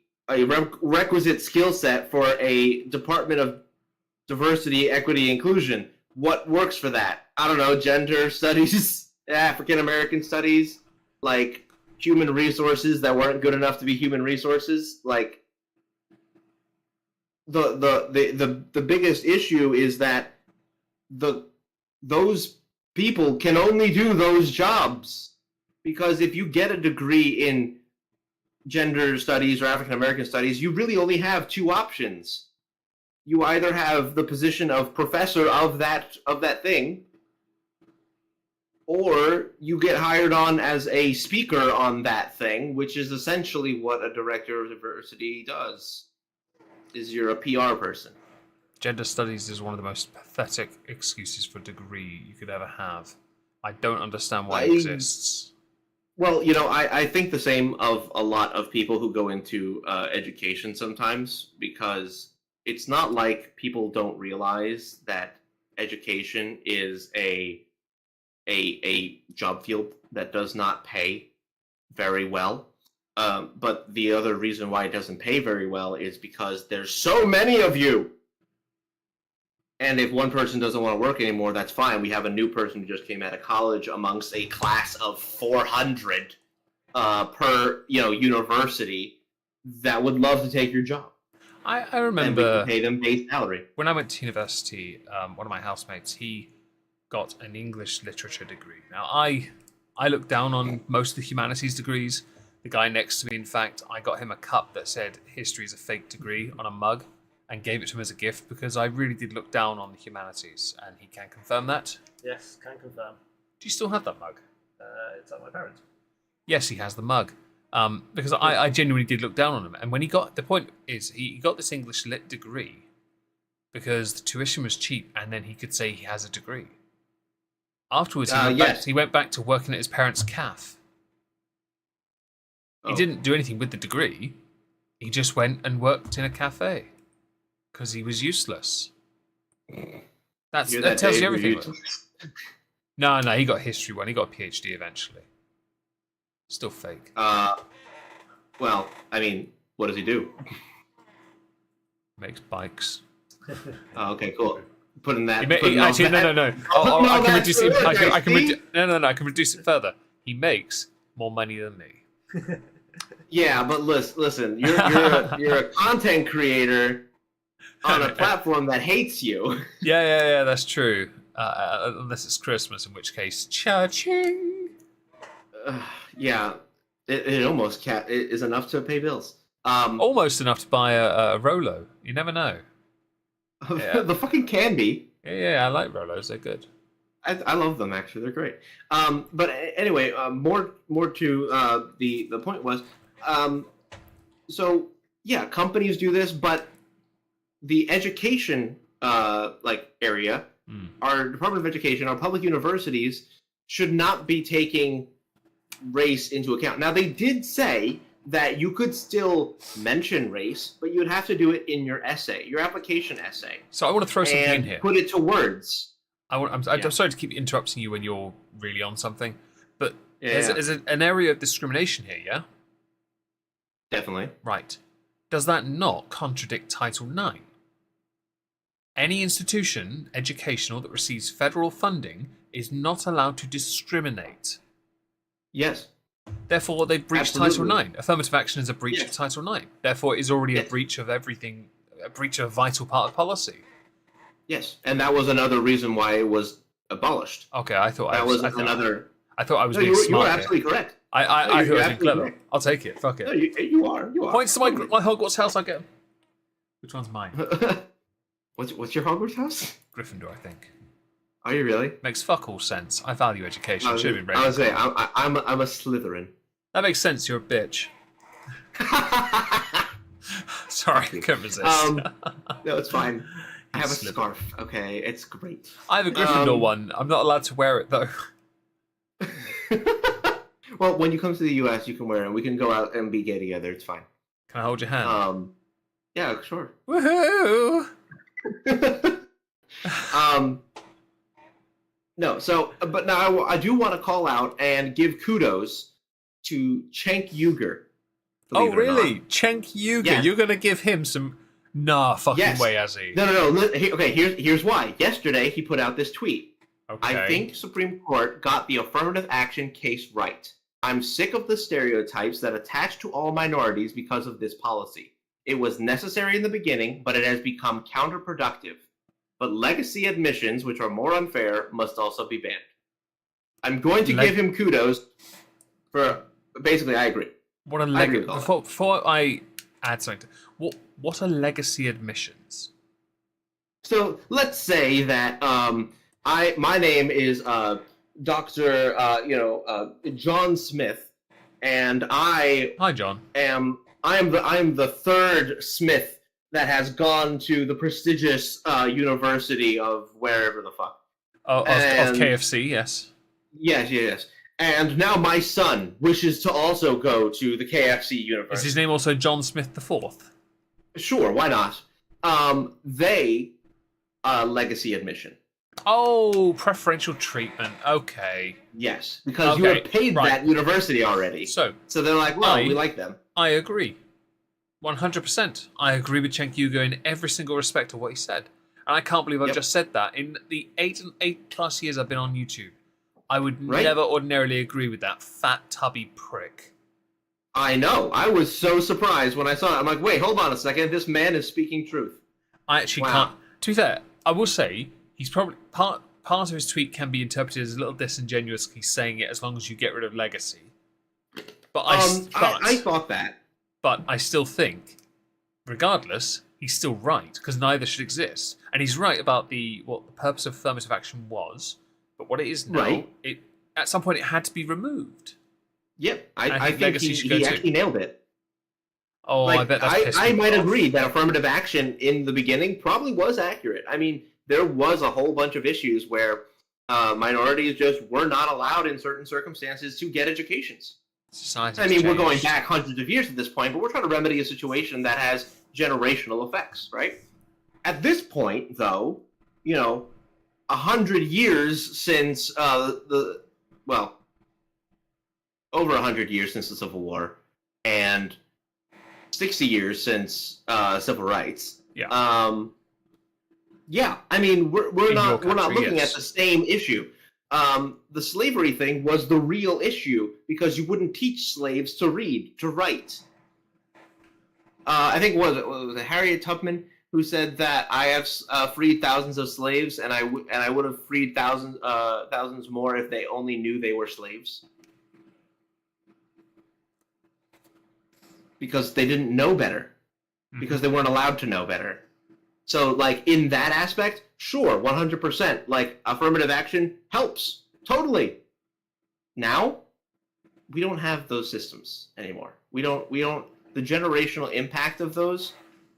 requisite skill set for a Department of Diversity, Equity, Inclusion. What works for that? I don't know, gender studies, African American studies, like human resources that weren't good enough to be human resources. Like, the biggest issue is that those people can only do those jobs, because if you get a degree in gender studies or African American studies, you really only have two options. You either have the position of professor of that thing, or you get hired on as a speaker on that thing, which is essentially what a director of diversity does. Is you're a PR person. Gender studies is one of the most pathetic excuses for a degree you could ever have. I don't understand why it exists. Well, I think the same of a lot of people who go into education sometimes, because it's not like people don't realize that education is a job field that does not pay very well. But the other reason why it doesn't pay very well is because there's so many of you. And if one person doesn't want to work anymore, that's fine. We have a new person who just came out of college amongst a class of 400 per university that would love to take your job. I remember, and we can pay them base salary. When I went to university, one of my housemates, he got an English literature degree. Now, I look down on most of the humanities degrees. The guy next to me, in fact, I got him a cup that said history is a fake degree on a mug and gave it to him as a gift because I really did look down on the humanities, and he can confirm that. Yes, can confirm. Do you still have that mug? It's at my parents. Yes, he has the mug. Because I genuinely did look down on him. And when the point is, he got this English lit degree because the tuition was cheap, and then he could say he has a degree. Afterwards, he went back to working at his parents' cafe. He didn't do anything with the degree. He just went and worked in a cafe because he was useless. That tells you everything. No, he got a history one. He got a PhD eventually. Still fake. Well, I mean, what does he do? Makes bikes. Oh, okay, cool. Putting that. Actually, no. I can reduce it. I can reduce it further. He makes more money than me. Yeah, but listen, you're a content creator on a platform that hates you. Yeah, that's true. Unless it's Christmas, in which case, cha-ching. Yeah, it almost is enough to pay bills. Almost enough to buy a Rolo. You never know. Yeah. The fucking can be. Yeah, I like Rolos. They're good. I love them, actually. They're great. But anyway, more to the point was, so yeah, companies do this, but the education area, our Department of Education, our public universities should not be taking race into account. Now, they did say that you could still mention race, but you'd have to do it in your essay, your application essay, So I want to throw something in and here. put it to words. I'm Yeah. sorry to keep interrupting you when you're really on something, but Yeah, there's an area of discrimination here, yeah? definitely. Right. Does that not contradict Title IX? Any institution, educational, that receives federal funding is not allowed to discriminate. Yes. Therefore, they've breached Absolutely. Title IX. Affirmative action is a breach of Yes. Title IX. Therefore, it is already a Yes. breach of everything, a breach of a vital part of policy. Yes, and that was another reason why it was abolished. Okay, I thought That I was was. another. I thought I was No, being you were smart here. absolutely correct. I No, thought I you're was being absolutely clever. correct. I'll take it. Fuck it. No, you are. You are. Points to my Totally. Hogwarts house. I get. Which one's mine? What's your Hogwarts house? Gryffindor, I think. Are you really? Makes fuck all sense. I value education. I was, Should have been I was saying, Ravenclaw. I'm a Slytherin. That makes sense. You're a bitch. Sorry, I couldn't resist. No, it's fine. I have a Slytherin. scarf. Okay, it's great. I have a Gryffindor um, one. I'm not allowed to wear it though. Well, when you come to the U.S., you can wear it. We can go out and be gay together. It's fine. Can I hold your hand? Yeah, sure. Woohoo! No, so, but now I do want to call out and give kudos to Cenk Uygur. Oh, believe it or not. really? Cenk Uygur. Yeah. You're gonna give him some? Nah, fucking Yes. way, has he? No. Okay, here's why. Yesterday, he put out this tweet. Okay. I think Supreme Court got the affirmative action case right. I'm sick of the stereotypes that attach to all minorities because of this policy. It was necessary in the beginning, but it has become counterproductive. But legacy admissions, which are more unfair, must also be banned. I'm going to give him kudos for basically. I agree. What a I agree legacy. with all that. Before I add something, what are legacy admissions? So let's say that my name is Dr. John Smith, and I Hi, John. I'm the third Smith that has gone to the prestigious university of wherever the fuck. Of And- KFC, yes. Yes. And now my son wishes to also go to the KFC Is university. his name also John Smith the Fourth? Sure, why not? They legacy admission. Oh, preferential treatment. Okay. Yes, because you Okay, have paid right. that university already. So So they're like, well, I- we like them. I agree. 100%. I agree with Cenk Uygur in every single respect of what he said. And I can't believe I've Yep. just said that. In the 8+ years I've been on YouTube, I would Right. never ordinarily agree with that fat, tubby prick. I know. I was so surprised when I saw it. I'm like, wait, hold on a second. This man is speaking truth. I actually Wow. can't. To be fair, I will say he's probably part of his tweet can be interpreted as a little disingenuous. He's saying it as long as you get rid of legacy. But I thought that. But I still think, regardless, he's still right because neither should exist. And he's right about what the purpose of affirmative action was, but what it is now. Right. It at some point it had to be removed. Yep, I I think think legacy should go he too. actually nailed it. Oh, I bet that's pissed I me might off. agree that affirmative action in the beginning probably was accurate. I mean, there was a whole bunch of issues where minorities just were not allowed in certain circumstances to get educations. Society's I mean, we're going changed. back hundreds of years at this point, but we're trying to remedy a situation that has generational effects, right? At this point, though, 100 years since over 100 years since the Civil War, and 60 years since civil rights. Yeah. Yeah. I mean, we're In not your country, looking yes. at the same issue. The slavery thing was the real issue because you wouldn't teach slaves to read, to write. I think was it Harriet Tubman who said that I have freed thousands of slaves, and I would have freed thousands more if they only knew they were slaves. Because they didn't know better. Because they weren't allowed to know better. So, like, in that aspect, sure, 100%. Like, affirmative action helps. Totally. Now, we don't have those systems anymore. We don't, the generational impact of those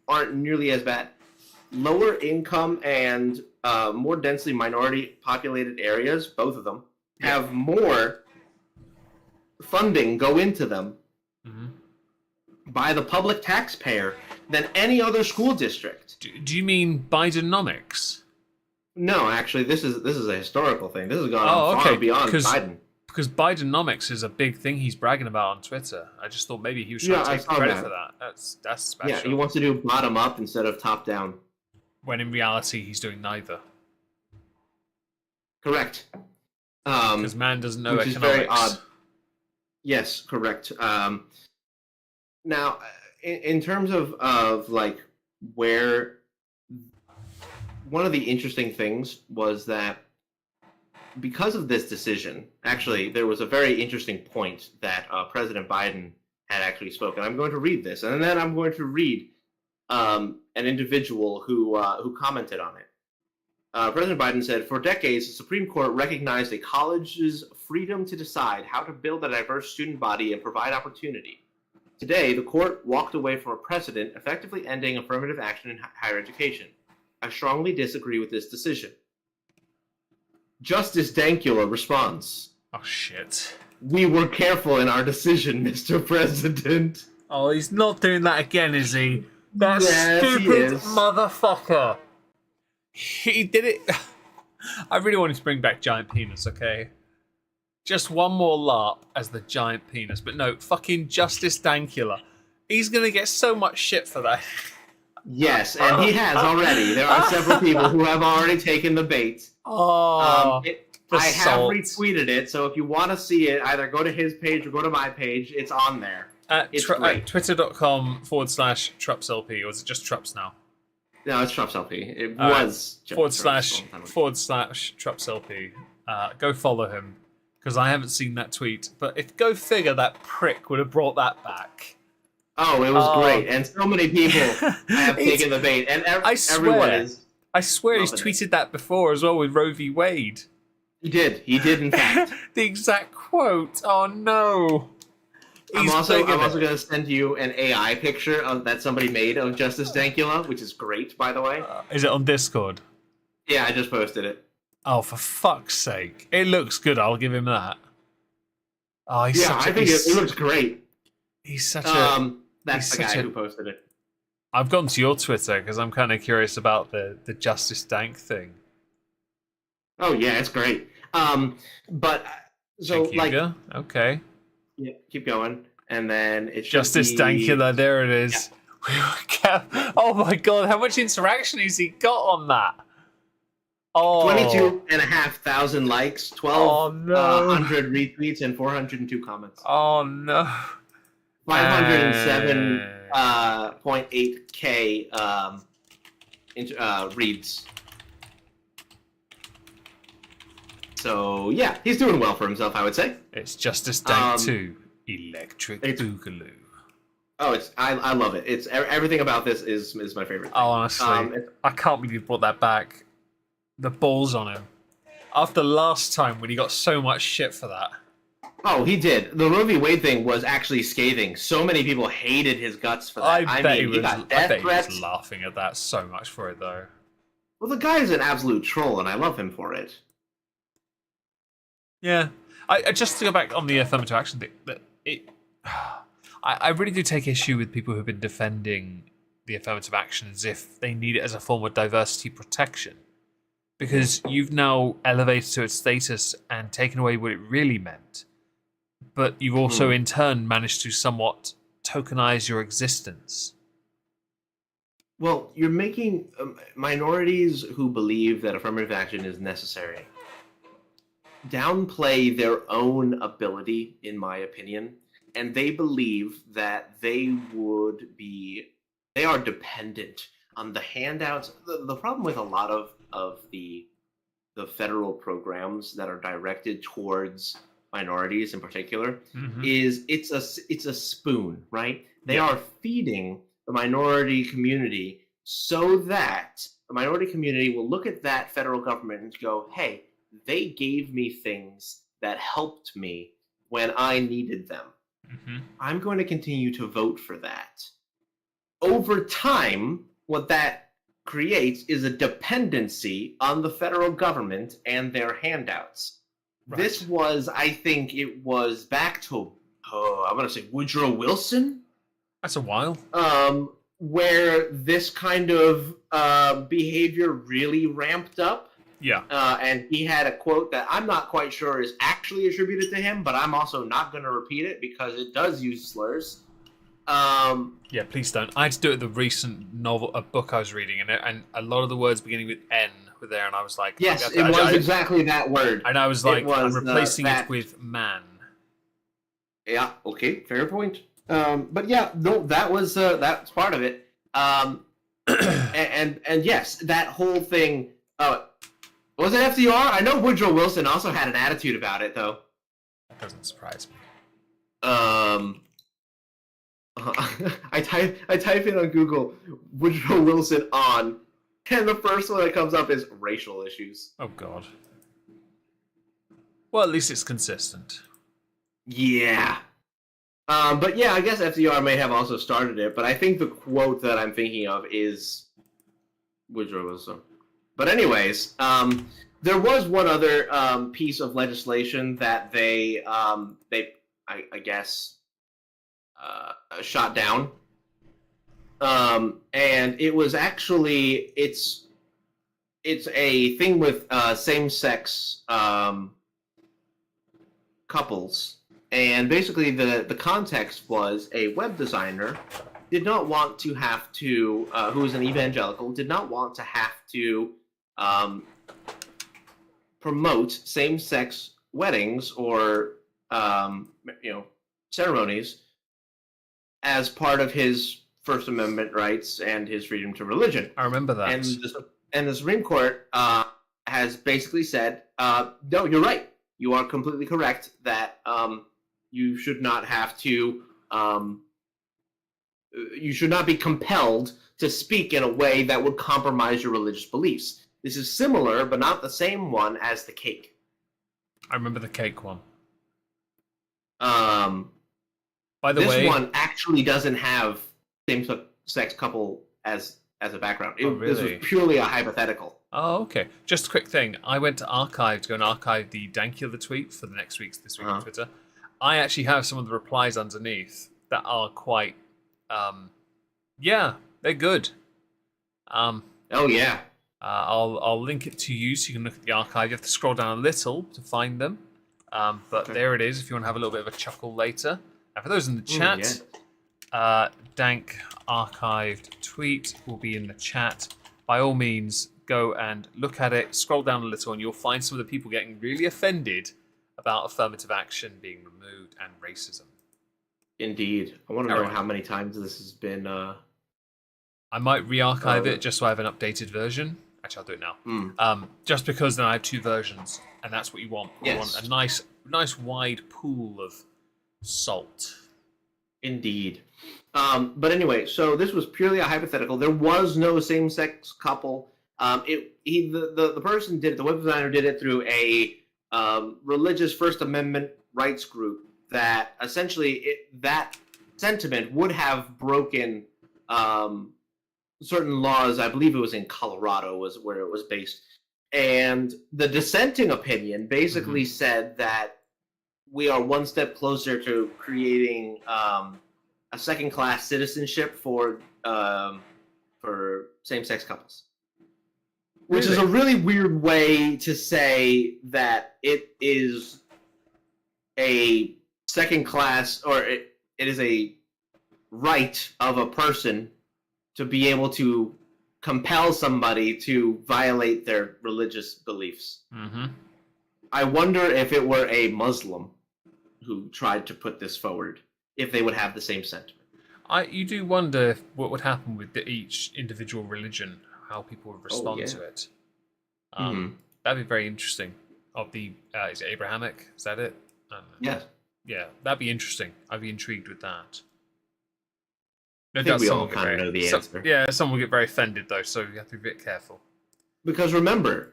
aren't nearly as bad. Lower income and more densely minority populated areas, both of them, have more funding go into them. Mhm. by the public taxpayer than any other school district. Do you mean Bidenomics? No, actually, this is a historical thing. This has gone on far beyond Biden. Because Bidenomics is a big thing he's bragging about on Twitter. I just thought maybe he was trying to take credit for that. That's special. Yeah, he wants to do bottom up instead of top down. When in reality, he's doing neither. Correct. Because man doesn't know which economics. Is very odd. Yes, correct. Now, in terms of like where one of the interesting things was that because of this decision, actually, there was a very interesting point that President Biden had actually spoken. I'm going to read this, and then I'm going to read an individual who commented on it. President Biden said, "For decades, the Supreme Court recognized a college's freedom to decide how to build a diverse student body and provide opportunity. Today, the court walked away from a precedent effectively ending affirmative action in higher education. I strongly disagree with this decision." Justice Dankula responds, Oh, shit. "We were careful in our decision, Mr. President." Oh, he's not doing that again, is he? That Yes, he stupid is. motherfucker. He did it. I really wanted to bring back Giant Penis, okay? Just one more LARP as the Giant Penis. But no, fucking Justice Dankula. He's going to get so much shit for that. Yes, and he has already. There are several people who have already taken the bait. Oh, I have salt. retweeted it, so if you want to see it, either go to his page or go to my page. It's on there. It's great. At twitter.com/TrupsLP, or is it just Trups now? No, it's TrupsLP. It was just Trups a long time ago. /TrupsLP. Go follow him, because I haven't seen that tweet. But if go figure, that prick would have brought that back. Oh, it was great, and so many people have taken the bait, and everyone is. I swear he's loving tweeted that before as well with Roe v. Wade. He did in fact. The exact quote. Oh no. I'm also going to send you an AI picture that somebody made of Justice Dankula, which is great, by the way. Is it on Discord? Yeah, I just posted it. Oh, for fuck's sake. It looks good, I'll give him that. Oh, he's Yeah, I think it looks great. He's such a... That's the guy who posted it. I've gone to your Twitter because I'm kind of curious about the Justice Dank thing. Oh, yeah, it's great. But, so, like... Okay. Yeah, keep going. And then it should Justice Dankula, there it is. Yeah. Oh my god, how much interaction has he got on that? Oh. 22,500 likes, 1,200 retweets, and 402 comments. Oh no. 507.8k reads. So yeah, he's doing well for himself, I would say. It's Justice Dank 2, Electric Boogaloo. Oh, I love it. It's everything about this is my favorite thing. Oh, honestly, I can't believe you brought that back. The balls on him. After last time when he got so much shit for that. Oh, he did. The Roe v. Wade thing was actually scathing. So many people hated his guts for that. I bet he got death threats. Was laughing at that so much for it, though. Well, the guy is an absolute troll, and I love him for it. Yeah. I just to go back on the affirmative action thing, I really do take issue with people who've been defending the affirmative action as if they need it as a form of diversity protection. Because you've now elevated to its status and taken away what it really meant. But you've also, in turn, managed to somewhat tokenize your existence. Well, you're making minorities who believe that affirmative action is necessary downplay their own ability, in my opinion, and they believe that they are dependent on the handouts. The problem with a lot of the federal programs that are directed towards minorities in particular is it's a spoon, right? They are feeding the minority community so that the minority community will look at that federal government and go, hey, they gave me things that helped me when I needed them. I'm going to continue to vote for that. Over time, what that creates is a dependency on the federal government and their handouts. Right. This was, I think it was back to, I'm going to say Woodrow Wilson, That's a while. Where this kind of behavior really ramped up. Yeah. And he had a quote that I'm not quite sure is actually attributed to him, but I'm also not going to repeat it because it does use slurs. Yeah, please don't. I had to do it with the recent a book I was reading, and a lot of the words beginning with N were there, and I was like, Yes, it was exactly that word. And I was like, I'm replacing it with man. Yeah, okay, fair point. But yeah, no, that's part of it. And yes, that whole thing. Was it FDR? I know Woodrow Wilson also had an attitude about it, though. That doesn't surprise me. I type in on Google Woodrow Wilson on, and the first one that comes up is racial issues. Oh God. Well, at least it's consistent. Yeah. But yeah, I guess FDR may have also started it, but I think the quote that I'm thinking of is Woodrow Wilson. But anyways, there was one other piece of legislation that they I guess shot down, and it was actually it's a thing with same-sex couples, and basically the context was a web designer did not want to have to who was an evangelical did not want to have to promote same-sex weddings or ceremonies as part of his First Amendment rights and his freedom to religion. I remember that. And the Supreme Court has basically said, no, you're right. You are completely correct that you should not have to, you should not be compelled to speak in a way that would compromise your religious beliefs. This is similar, but not the same one as the cake. I remember the cake one. By the way, this one actually doesn't have same-sex couple as a background. Really? This was purely a hypothetical. Oh, okay. Just a quick thing. I went to archive to go and archive the Dankula tweet for this week on Twitter. I actually have some of the replies underneath that are quite, yeah, they're good. Oh yeah. I'll link it to you so you can look at the archive. You have to scroll down a little to find them, but there it is. If you want to have a little bit of a chuckle later. And for those in the chat, Dank archived tweet will be in the chat. By all means, go and look at it. Scroll down a little, and you'll find some of the people getting really offended about affirmative action being removed and racism. Indeed, I want to know how many times this has been. I might re-archive it just so I have an updated version. Actually, I'll do it now. Just because then I have two versions, and that's what you want. You want a nice wide pool of salt. Indeed. But anyway, so this was purely a hypothetical. There was no same-sex couple. The person did it. The web designer did it through a religious First Amendment rights group that essentially that sentiment would have broken certain laws. I believe it was in Colorado was where it was based. And the dissenting opinion basically said that we are one step closer to creating a second-class citizenship for same-sex couples. Which is a really weird way to say that it is a second-class, or it is a right of a person to be able to compel somebody to violate their religious beliefs. I wonder if it were a Muslim who tried to put this forward, if they would have the same sentiment. You do wonder what would happen with each individual religion, how people would respond to it. That'd be very interesting. Is it Abrahamic? Is that it? Yes. Yeah, that'd be interesting. I'd be intrigued with that. No I think we all kind of know the answer. Yeah, someone will get very offended though, so you have to be a bit careful. Because remember,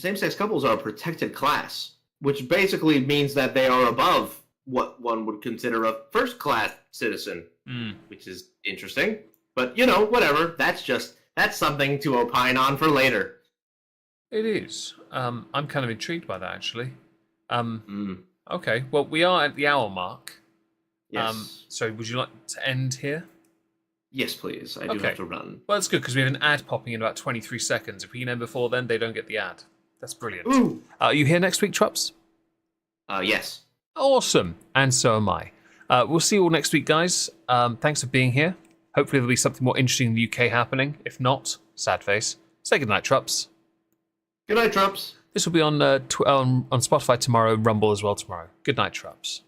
same-sex couples are a protected class, which basically means that they are above what one would consider a first-class citizen, which is interesting. But, whatever. That's something to opine on for later. It is. I'm kind of intrigued by that, actually. Okay, well, we are at the hour mark. Yes. So would you like to end here? Yes, please. I do Okay. have to run. Well, that's good because we have an ad popping in about 23 seconds. If we can end before then, they don't get the ad. That's brilliant. Ooh. Are you here next week, Trups? Yes. Awesome. And so am I. We'll see you all next week, guys. Thanks for being here. Hopefully there'll be something more interesting in the UK happening. If not, sad face. Say goodnight, Trups. Good night, Trumps. This will be on Spotify tomorrow, Rumble as well tomorrow. Good night, Trups.